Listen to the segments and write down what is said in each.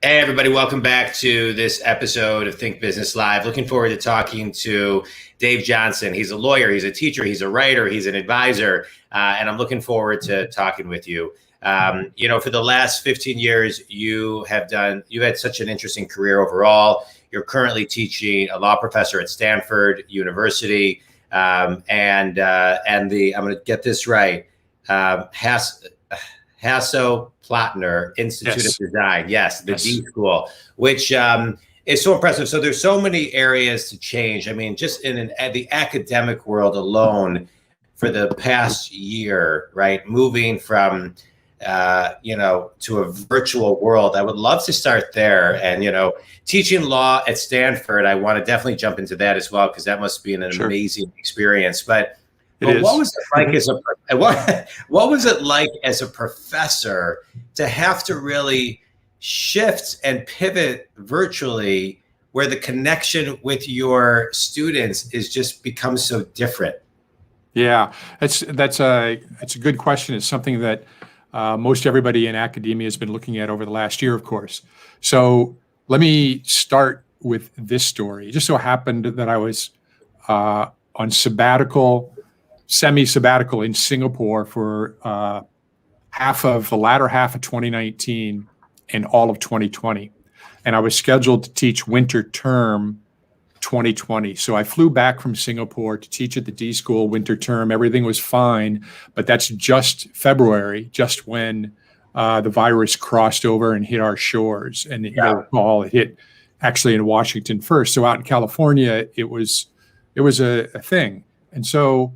Hey, everybody, welcome back to this episode of Think Business Live. Looking forward to talking to Dave Johnson. He's a lawyer, he's a teacher, he's a writer, he's an advisor, and I'm looking forward to talking with you. For the last 15 years, you had such an interesting career overall. You're currently teaching a law professor at Stanford University, I'm going to get this right, Hasso Plattner Institute of Design. Yes, the d.school, which is so impressive. So there's so many areas to change. I mean, just in the academic world alone for the past year, right? Moving from, to a virtual world. I would love to start there. And, teaching law at Stanford, I want to definitely jump into that as well, because that must be an amazing experience. But what was it like what was it like as a professor to have to really shift and pivot virtually, where the connection with your students is just becomes so different? Yeah, that's a good question. It's something that most everybody in academia has been looking at over the last year, of course. So let me start with this story. It just so happened that I was on semi-sabbatical in Singapore for the latter half of 2019 and all of 2020. And I was scheduled to teach winter term 2020. So I flew back from Singapore to teach at the D.school winter term. Everything was fine, but that's just February, just when the virus crossed over and hit our shores. And you'll recall it hit actually in Washington first. So out in California, it was a thing. And so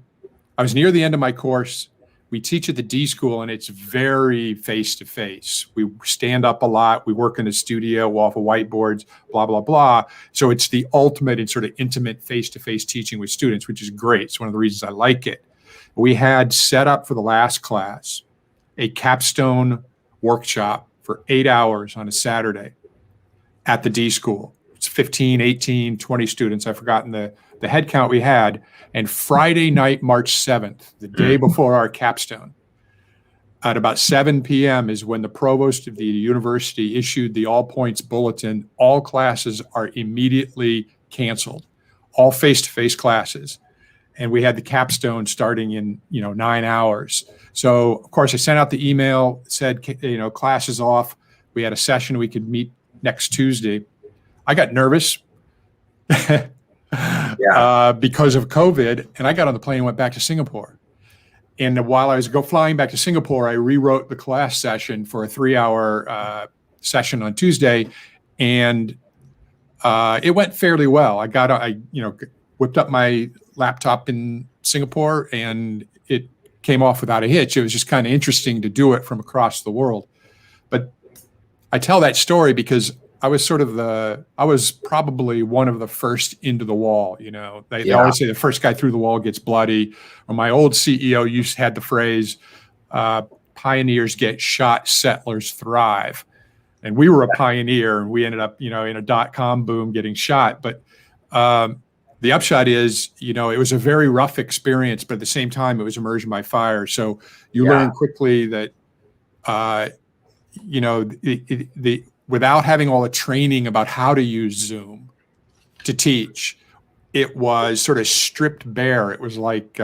I was near the end of my course. We teach at the D.school, and it's very face-to-face. We stand up a lot. We work in a studio off of whiteboards, blah, blah, blah. So it's the ultimate in sort of intimate face-to-face teaching with students, which is great. It's one of the reasons I like it. We had set up for the last class a capstone workshop for 8 hours on a Saturday at the D.school. It's 15, 18, 20 students. I've forgotten the head count we had. And Friday night, March 7th, the day before our capstone, at about 7 p.m. is when the provost of the university issued the all points bulletin. All classes are immediately canceled, all face-to-face classes. And we had the capstone starting in, 9 hours. So, of course, I sent out the email, said, class is off. We had a session we could meet next Tuesday. I got nervous. Because of COVID, and I got on the plane and went back to Singapore. And while I was flying back to Singapore, I rewrote the class session for a 3-hour session on Tuesday, and it went fairly well. I whipped up my laptop in Singapore, and it came off without a hitch. It was just kind of interesting to do it from across the world. But I tell that story because I was probably one of the first into the wall. They always say the first guy through the wall gets bloody. Or my old CEO had the phrase, pioneers get shot, settlers thrive. And we were a pioneer, and we ended up, in a .com boom getting shot. But the upshot is, it was a very rough experience, but at the same time, it was immersion by fire. So you learn quickly that, without having all the training about how to use Zoom to teach, it was sort of stripped bare. It was like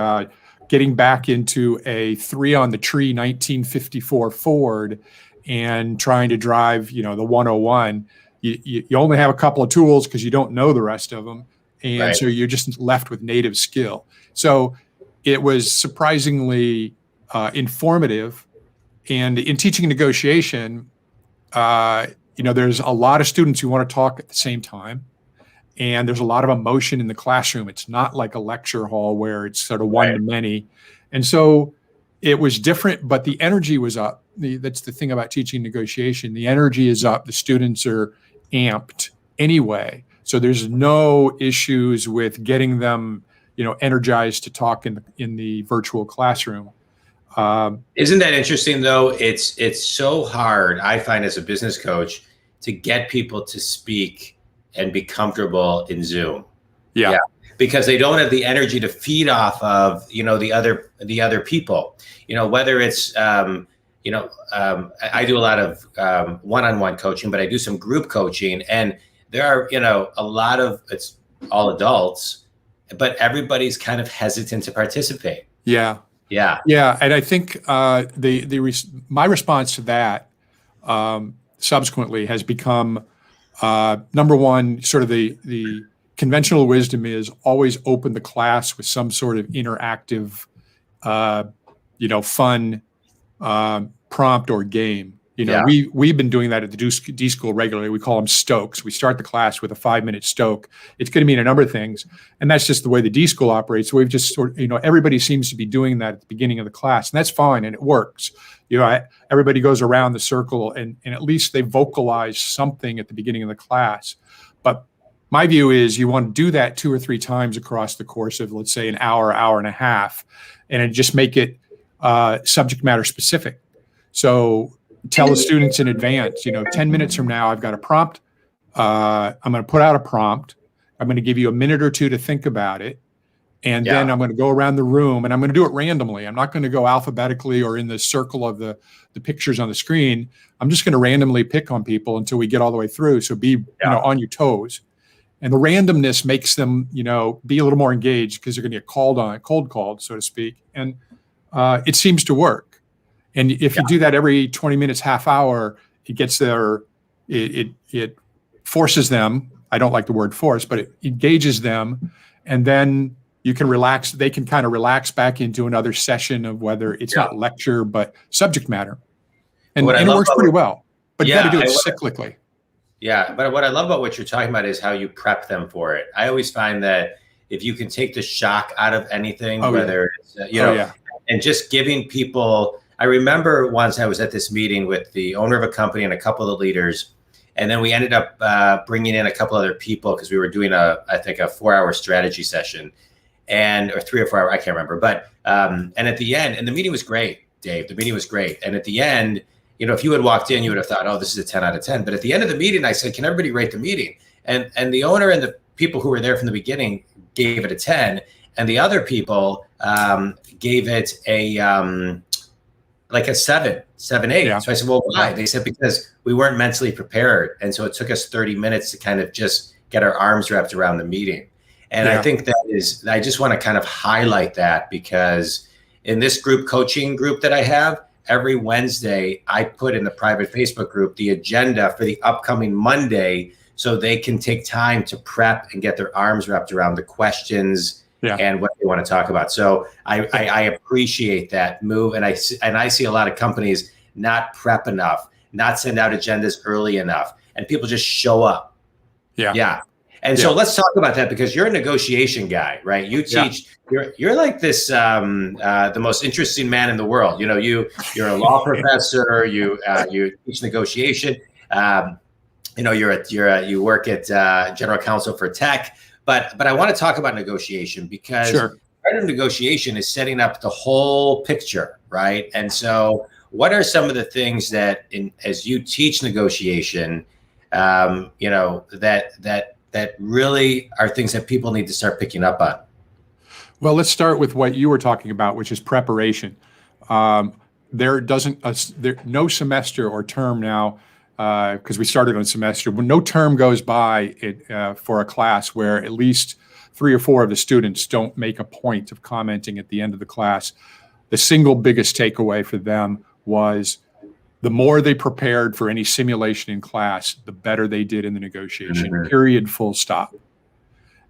getting back into a 3-on-the-tree 1954 Ford and trying to drive, the 101. You only have a couple of tools because you don't know the rest of them. And so you're just left with native skill. So it was surprisingly informative. And in teaching negotiation, there's a lot of students who want to talk at the same time, and there's a lot of emotion in the classroom. It's not like a lecture hall where it's sort of one to many. And so it was different, but the energy was up. That's the thing about teaching negotiation. The energy is up. The students are amped anyway. So there's no issues with getting them, energized to talk in the virtual classroom. Isn't that interesting, though? It's so hard, I find, as a business coach, to get people to speak and be comfortable in Zoom. Yeah. Because they don't have the energy to feed off of, the other people, whether it's, I do a lot of one-on-one coaching, but I do some group coaching, and there are, a lot of, it's all adults, but everybody's kind of hesitant to participate. Yeah. Yeah. Yeah. And I think my response to that subsequently has become number one, sort of the conventional wisdom is always open the class with some sort of interactive, fun prompt or game. We've been doing that at the d.school regularly. We call them stokes. We start the class with a 5-minute stoke. It's going to mean a number of things, and that's just the way the d.school operates. So we've just everybody seems to be doing that at the beginning of the class, and that's fine, and it works. Everybody goes around the circle, and at least they vocalize something at the beginning of the class. But my view is you want to do that 2 or 3 times across the course of, let's say, an hour, hour and a half, and just make it subject matter specific. So tell the students in advance, 10 minutes from now, I've got a prompt. I'm going to put out a prompt. I'm going to give you a minute or 2 to think about it. And then I'm going to go around the room, and I'm going to do it randomly. I'm not going to go alphabetically or in the circle of the pictures on the screen. I'm just going to randomly pick on people until we get all the way through. So be on your toes. And the randomness makes them, be a little more engaged because they're going to get cold called, so to speak. And it seems to work. And if you do that every 20 minutes, half hour, it gets there. It forces them. I don't like the word force, but it engages them. And then you can relax. They can kind of relax back into another session of whether it's not lecture, but subject matter. And it works pretty well. But you got to do it cyclically. Yeah. But what I love about what you're talking about is how you prep them for it. I always find that if you can take the shock out of anything, it's, and just giving people, I remember once I was at this meeting with the owner of a company and a couple of the leaders, and then we ended up bringing in a couple other people because we were doing I think a 4-hour strategy session, or 3 or 4 hour, I can't remember. But and at the end, and the meeting was great, Dave. The meeting was great, and at the end, if you had walked in, you would have thought, oh, this is a 10 out of 10. But at the end of the meeting, I said, can everybody rate the meeting? And the owner and the people who were there from the beginning gave it a 10, and the other people gave it like a 7, 8. Yeah. So I said, well, why? They said, because we weren't mentally prepared. And so it took us 30 minutes to kind of just get our arms wrapped around the meeting. And I think I just want to kind of highlight that, because in this group coaching group that I have, every Wednesday, I put in the private Facebook group the agenda for the upcoming Monday, so they can take time to prep and get their arms wrapped around the questions and what they want to talk about. So I appreciate that move. And I see a lot of companies not prep enough, not send out agendas early enough, and people just show up. Yeah. And so let's talk about that, because you're a negotiation guy, right? You teach, you're like this, the most interesting man in the world. You're a law professor, you teach negotiation. You work at general counsel for tech. But I want to talk about negotiation, because part of negotiation is setting up the whole picture, right? And so what are some of the things that, as you teach negotiation, that really are things that people need to start picking up on? Well, let's start with what you were talking about, which is preparation. No semester or term now, because we started on semester, when no term goes by for a class where at least 3 or 4 of the students don't make a point of commenting at the end of the class. The single biggest takeaway for them was the more they prepared for any simulation in class, the better they did in the negotiation, period, full stop.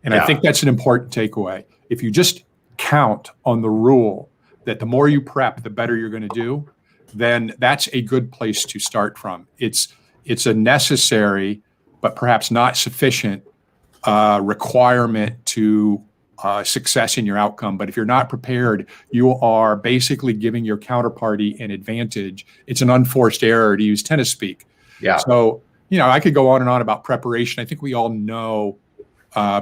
And I think that's an important takeaway. If you just count on the rule that the more you prep, the better you're going to do, then that's a good place to start from. It's a necessary, but perhaps not sufficient requirement to success in your outcome. But if you're not prepared, you are basically giving your counterparty an advantage. It's an unforced error, to use tennis speak. Yeah. So, I could go on and on about preparation. I think we all know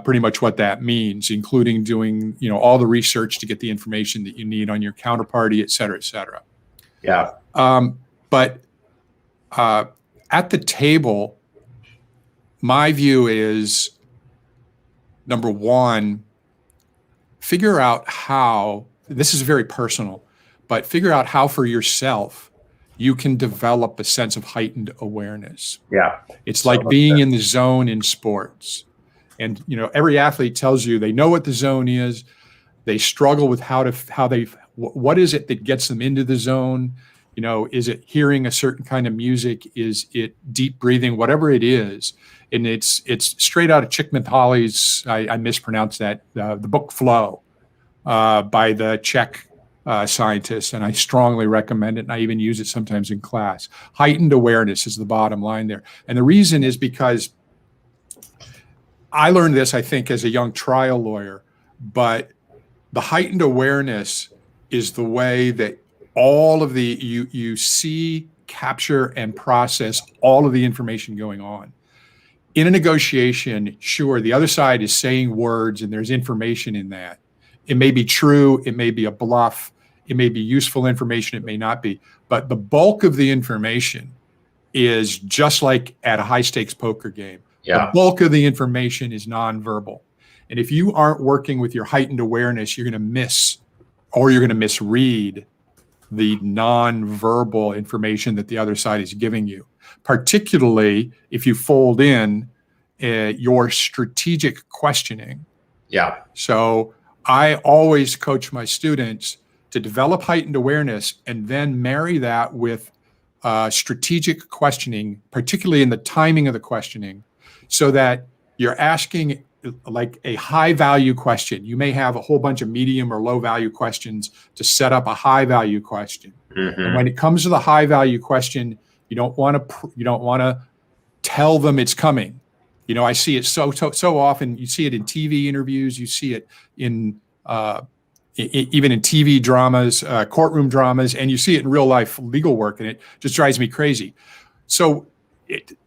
pretty much what that means, including doing, all the research to get the information that you need on your counterparty, et cetera, et cetera. Yeah. But at the table, my view is, number one, figure out how, this is very personal, but figure out how for yourself you can develop a sense of heightened awareness. Yeah. It's like being in the zone in sports. And, every athlete tells you they know what the zone is. They struggle with what is it that gets them into the zone? Is it hearing a certain kind of music? Is it deep breathing? Whatever it is. And it's straight out of Csikszentmihalyi's, I mispronounced that, the book Flow by the Czech scientist. And I strongly recommend it. And I even use it sometimes in class. Heightened awareness is the bottom line there. And the reason is because I learned this, I think, as a young trial lawyer, but the heightened awareness is the way that all of you see, capture, and process all of the information going on. In a negotiation, sure, the other side is saying words and there's information in that. It may be true, it may be a bluff, it may be useful information, it may not be. But the bulk of the information is just like at a high-stakes poker game. Yeah. The bulk of the information is nonverbal. And if you aren't working with your heightened awareness, you're going to miss or you're going to misread the nonverbal information that the other side is giving you, particularly if you fold in your strategic questioning. Yeah. So I always coach my students to develop heightened awareness and then marry that with strategic questioning, particularly in the timing of the questioning, so that you're asking like a high value question. You may have a whole bunch of medium or low value questions to set up a high value question. Mm-hmm. And when it comes to the high value question, you don't want to tell them it's coming. I see it so often. You see it in TV interviews. You see it in even in TV dramas, courtroom dramas, and you see it in real life legal work, and it just drives me crazy. So,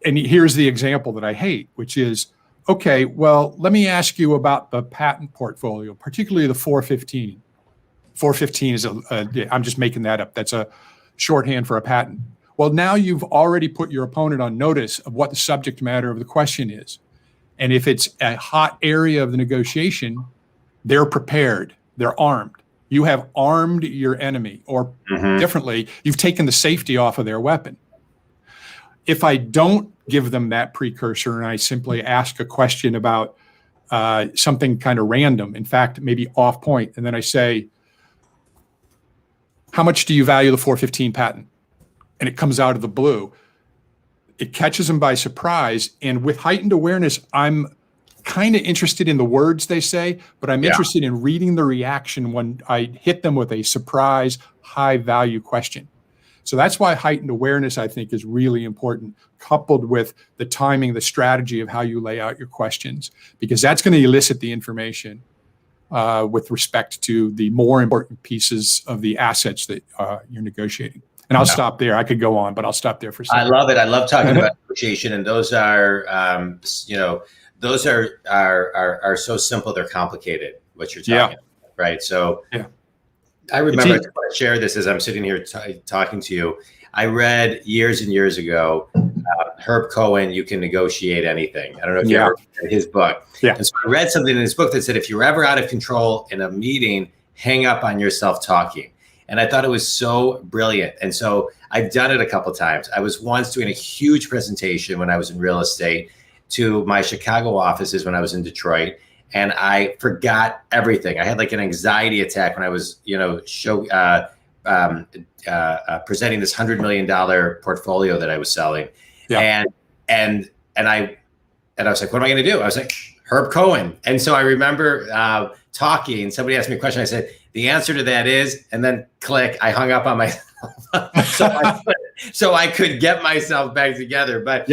and here's the example that I hate, which is, okay, well, let me ask you about the patent portfolio, particularly the 415. 415 is I'm just making that up. That's a shorthand for a patent. Well, now you've already put your opponent on notice of what the subject matter of the question is. And if it's a hot area of the negotiation, they're prepared, they're armed. You have armed your enemy, or differently, you've taken the safety off of their weapon. If I don't give them that precursor and I simply ask a question about something kind of random, in fact, maybe off point, and then I say, how much do you value the 415 patent? And it comes out of the blue. It catches them by surprise. And with heightened awareness, I'm kind of interested in the words they say, but I'm interested in reading the reaction when I hit them with a surprise, high value question. So that's why heightened awareness, I think, is really important, coupled with the timing, the strategy of how you lay out your questions, because that's going to elicit the information with respect to the more important pieces of the assets that you're negotiating. And I'll stop there. I could go on, but I'll stop there for a second. I love it. I love talking about negotiation, and those are, those are so simple. They're complicated. What you're talking about, right? So I remember to share this as I'm sitting here talking to you. I read years and years ago, Herb Cohen, You Can Negotiate Anything. I don't know if you ever read his book. Yeah. And so I read something in his book that said, if you're ever out of control in a meeting, hang up on yourself talking. And I thought it was so brilliant. And so I've done it a couple of times. I was once doing a huge presentation when I was in real estate to my Chicago offices when I was in Detroit. And I forgot everything. I had like an anxiety attack when I was, presenting this $100 million portfolio that I was selling. Yeah. And I was like, what am I going to do? I was like, Herb Cohen. And so I remember talking, somebody asked me a question. I said, the answer to that is, and then click, I hung up on myself. so I could get myself back together. But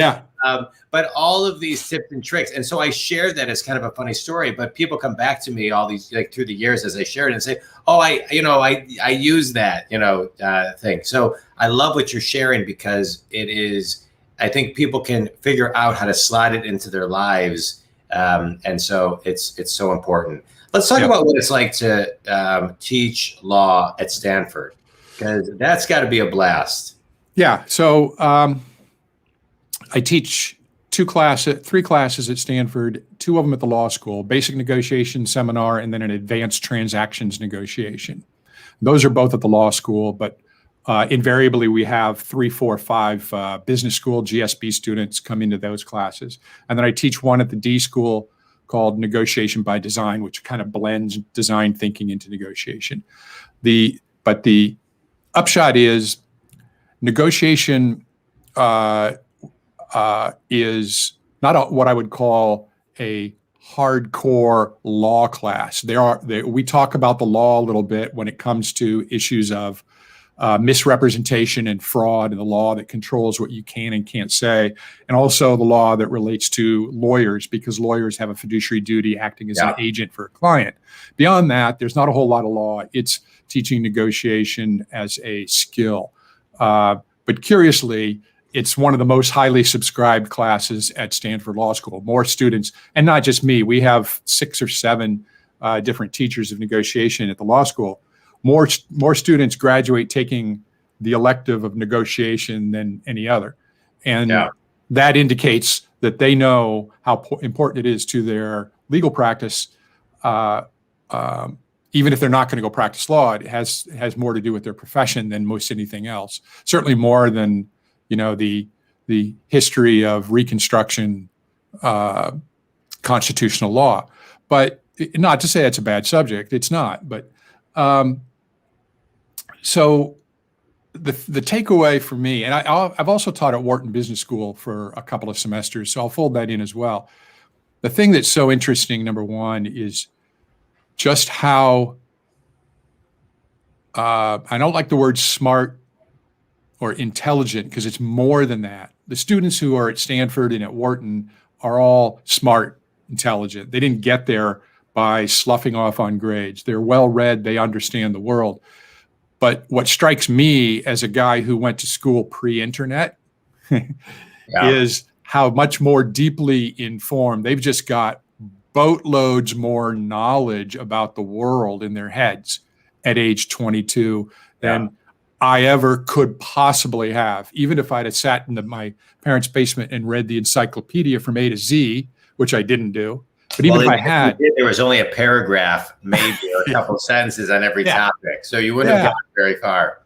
but all of these tips and tricks. And so I shared that as kind of a funny story, but people come back to me all these, like through the years as I shared it and say, oh, I use that, thing. So I love what you're sharing, because it is, I think people can figure out how to slide it into their lives. And so it's so important. Let's talk about what it's like to teach law at Stanford, because that's got to be a blast. Yeah. So I teach three classes at Stanford, two of them at the law school, basic negotiation seminar, and then an advanced transactions negotiation. Those are both at the law school, but invariably we have 3, 4, 5 business school GSB students come into those classes. And then I teach one at the D school called Negotiation by Design, which kind of blends design thinking into negotiation. But the upshot is negotiation is not what I would call a hardcore law class. We talk about the law a little bit when it comes to issues of misrepresentation and fraud, and the law that controls what you can and can't say, and also the law that relates to lawyers, because lawyers have a fiduciary duty acting as an agent for a client. Beyond that, there's not a whole lot of law. It's teaching negotiation as a skill. But curiously, it's one of the most highly subscribed classes at Stanford Law School. More students, and not just me, we have 6 or 7 different teachers of negotiation at the law school. More students graduate taking the elective of negotiation than any other. And that indicates that they know how important it is to their legal practice. Even if they're not going to go practice law, it has more to do with their profession than most anything else. Certainly more than, the history of Reconstruction constitutional law. But not to say it's a bad subject, it's not. But so the takeaway for me, and I've also taught at Wharton Business School for a couple of semesters, so I'll fold that in as well. The thing that's so interesting, number one, is just how I don't like the word smart or intelligent, because it's more than that. The students who are at Stanford and at Wharton are all smart, intelligent. They didn't get there by sloughing off on grades. They're well-read. They understand the world. But what strikes me as a guy who went to school pre-internet is how much more deeply informed. They've just got boatloads more knowledge about the world in their heads at age 22 than I ever could possibly have. Even if I'd have sat in my parents' basement and read the encyclopedia from A to Z, which I didn't do. But even if I had, there was only a paragraph, maybe, or a couple sentences on every topic, so you wouldn't have gotten very far.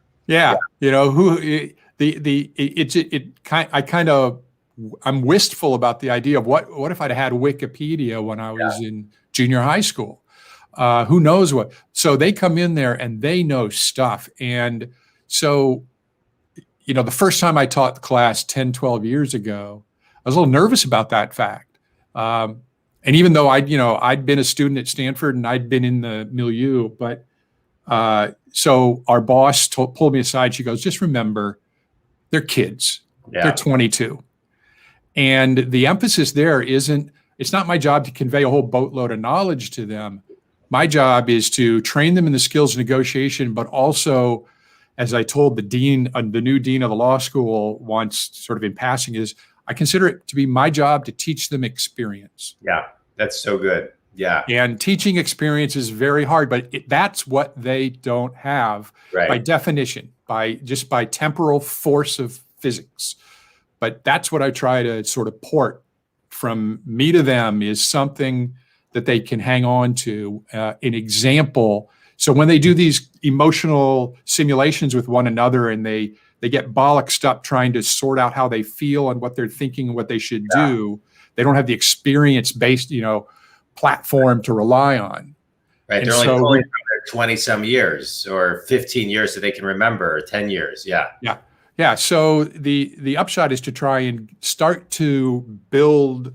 I'm wistful about the idea of what if I'd had Wikipedia when I was in junior high school? Who knows what? So they come in there and they know stuff. And so, the first time I taught the class 10, 12 years ago, I was a little nervous about that fact. And even though I'd been a student at Stanford and I'd been in the milieu, but so our boss pulled me aside. She goes, just remember, they're kids. They're 22. And the emphasis there it's not my job to convey a whole boatload of knowledge to them. My job is to train them in the skills of negotiation, but also, as I told the new dean of the law school once, sort of in passing, is I consider it to be my job to teach them experience. Yeah, that's so good. Yeah. And teaching experience is very hard, but that's what they don't have by definition, by temporal force of physics. But that's what I try to sort of port from me to them, is something that they can hang on to, an example. So when they do these emotional simulations with one another and they get bollocksed up trying to sort out how they feel and what they're thinking and what they should do, they don't have the experience-based, platform to rely on. Right. They're only pulling from their 20-some years or 15 years that they can remember, or 10 years. Yeah. So the upshot is to try and start to build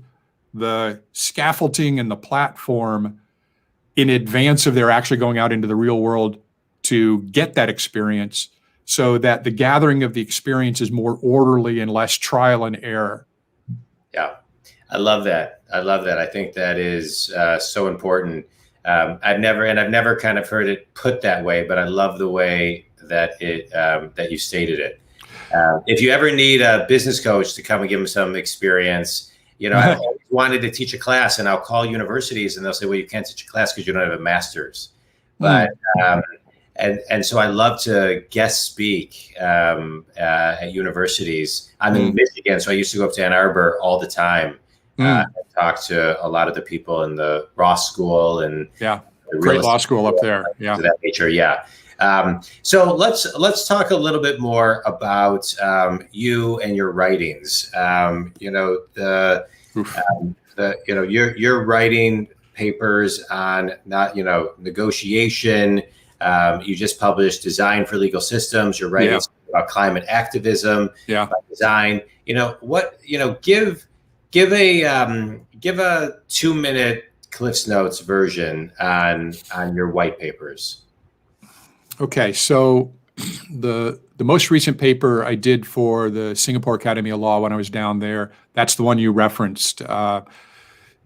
the scaffolding and the platform in advance of their actually going out into the real world to get that experience, so that the gathering of the experience is more orderly and less trial and error. Yeah, I love that. I think that is so important. I've never kind of heard it put that way, but I love the way that that you stated it. If you ever need a business coach to come and give them some experience, I always wanted to teach a class, and I'll call universities and they'll say, well, you can't teach a class because you don't have a master's. But and so I love to guest speak at universities. I'm in Michigan, so I used to go up to Ann Arbor all the time and talk to a lot of the people in the Ross School and great law school up there. To that nature, So let's talk a little bit more about you and your writings. You're writing papers on negotiation. You just published Design for Legal Systems. You're writing about climate activism, about design. Give a 2-minute Cliff's Notes version on your white papers. Okay, so the most recent paper I did for the Singapore Academy of Law when I was down there, that's the one you referenced,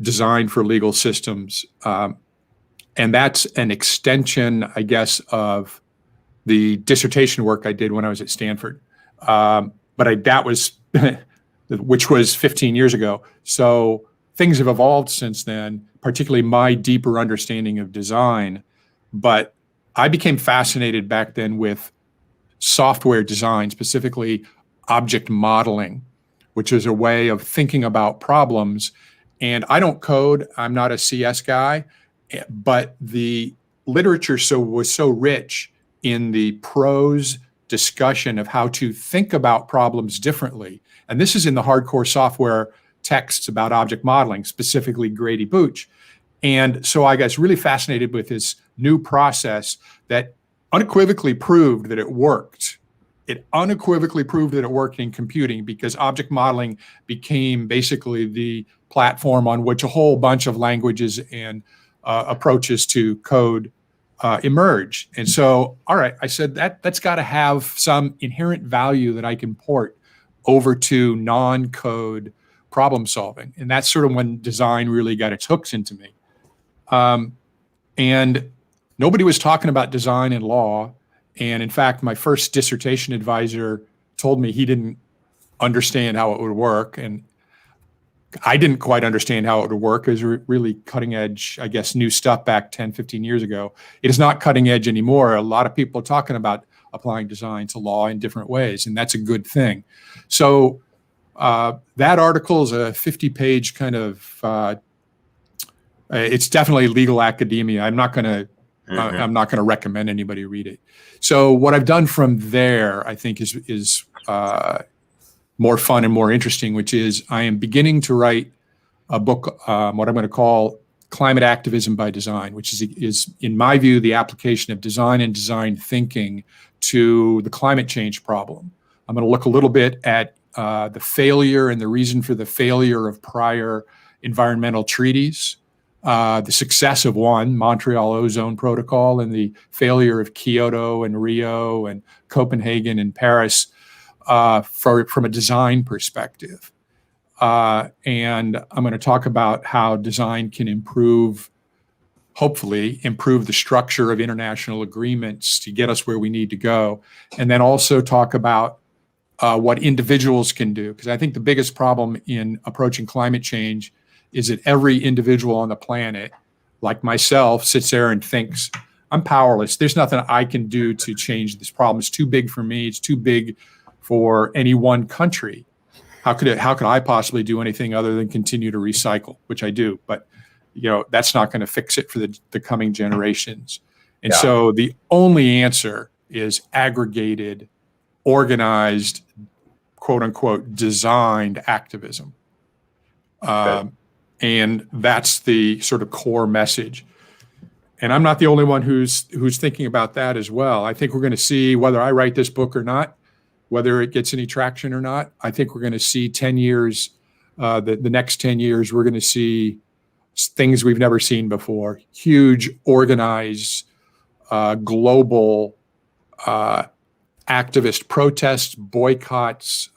Design for Legal Systems. And that's an extension, I guess, of the dissertation work I did when I was at Stanford. That was, which was 15 years ago. So things have evolved since then, particularly my deeper understanding of design. But I became fascinated back then with software design, specifically object modeling, which is a way of thinking about problems. And I don't code, I'm not a CS guy, but the literature was so rich in the prose discussion of how to think about problems differently. And this is in the hardcore software texts about object modeling, specifically Grady Booch. And so I got really fascinated with this new process that unequivocally proved that it worked. It unequivocally proved that it worked in computing, because object modeling became basically the platform on which a whole bunch of languages and approaches to code emerge. And so, all right, I said that's got to have some inherent value that I can port over to non-code problem solving. And that's sort of when design really got its hooks into me. And nobody was talking about design in law. And in fact, my first dissertation advisor told me he didn't understand how it would work. And I didn't quite understand how it would work. It was really cutting edge, I guess, new stuff back 10, 15 years ago. It is not cutting edge anymore. A lot of people are talking about applying design to law in different ways, and that's a good thing. So that article is a 50-page kind of, it's definitely legal academia. I'm not going to recommend anybody read it. So what I've done from there, I think, is more fun and more interesting, which is I am beginning to write a book, what I'm going to call Climate Activism by Design, which is in my view, the application of design and design thinking to the climate change problem. I'm going to look a little bit at the failure and the reason for the failure of prior environmental treaties, the success of one, Montreal Ozone Protocol, and the failure of Kyoto and Rio and Copenhagen and Paris from a design perspective. And I'm going to talk about how design can hopefully improve the structure of international agreements to get us where we need to go. And then also talk about what individuals can do. Because I think the biggest problem in approaching climate change is that every individual on the planet, like myself, sits there and thinks, I'm powerless. There's nothing I can do to change this problem. It's too big for me. It's too big for any one country. How could I possibly do anything other than continue to recycle, which I do, but that's not going to fix it for the coming generations. And so the only answer is aggregated, organized, quote unquote, designed activism. And that's the sort of core message. And I'm not the only one who's thinking about that as well. I think we're going to see, whether I write this book or not, whether it gets any traction or not, I think we're going to see 10 years, the next 10 years, we're going to see things we've never seen before. Huge, organized, global activist protests, boycotts,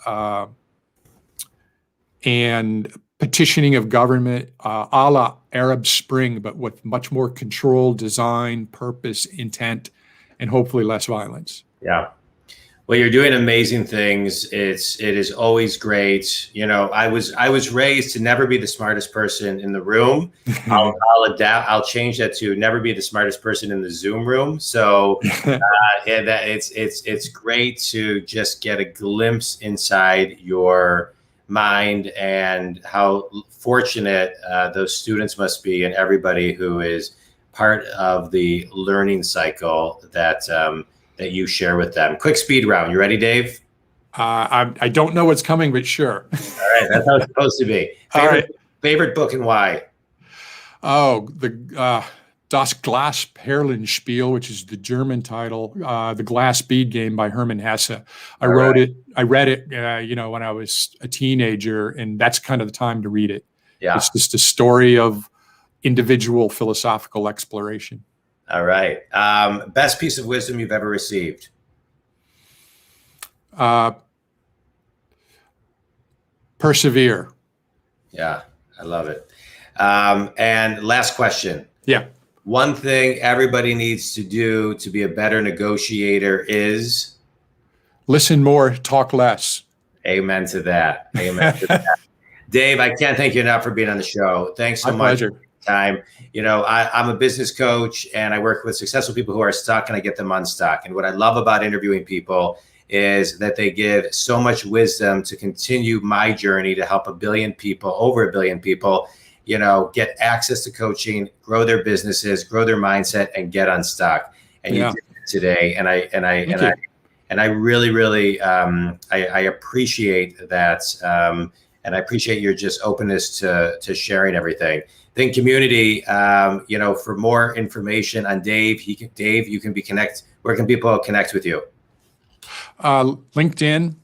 and petitioning of government, a la Arab Spring, but with much more controlled design, purpose, intent, and hopefully less violence. Yeah. Well, you're doing amazing things. It is always great. I was raised to never be the smartest person in the room. I'll adapt. I'll change that to never be the smartest person in the Zoom room. So it's great to just get a glimpse inside your mind and how fortunate those students must be, and everybody who is part of the learning cycle that that you share with them. Quick speed round. You ready, Dave? I don't know what's coming, but sure. All right, that's how it's supposed to be. All right. Favorite book and why? Oh, the Das Glasperlenspiel, which is the German title, the Glass Bead Game by Hermann Hasse. I read it, when I was a teenager, and that's kind of the time to read it. Yeah. It's just a story of individual philosophical exploration. All right. Best piece of wisdom you've ever received? Persevere. Yeah, I love it. And last question. Yeah. One thing everybody needs to do to be a better negotiator is? Listen more, talk less. Amen to that. Amen to that. Dave, I can't thank you enough for being on the show. Thanks so much for your time. I'm a business coach, and I work with successful people who are stuck, and I get them unstuck. And what I love about interviewing people is that they give so much wisdom to continue my journey to help over 1 billion people, get access to coaching, grow their businesses, grow their mindset, and get unstuck. And you did it today. And I really, really, I appreciate that. And I appreciate your just openness to sharing everything. Think community, for more information on Dave, you can be where can people connect with you? LinkedIn.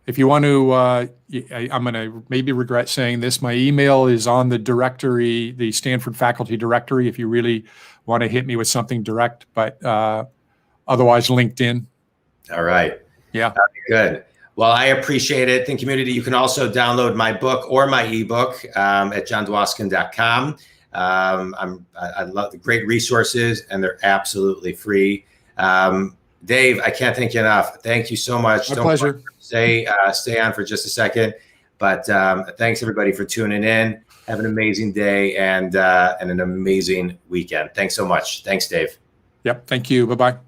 If you want to, I'm going to maybe regret saying this. My email is on the directory, the Stanford faculty directory, if you really want to hit me with something direct, but otherwise LinkedIn. All right. Yeah. Good. Well, I appreciate it. Think community. You can also download my book or my ebook at johndwoskin.com. I love the great resources, and they're absolutely free. Dave, I can't thank you enough. Thank you so much. My pleasure. Stay on for just a second. But thanks everybody for tuning in. Have an amazing day and an amazing weekend. Thanks so much. Thanks, Dave. Yep. Thank you. Bye-bye.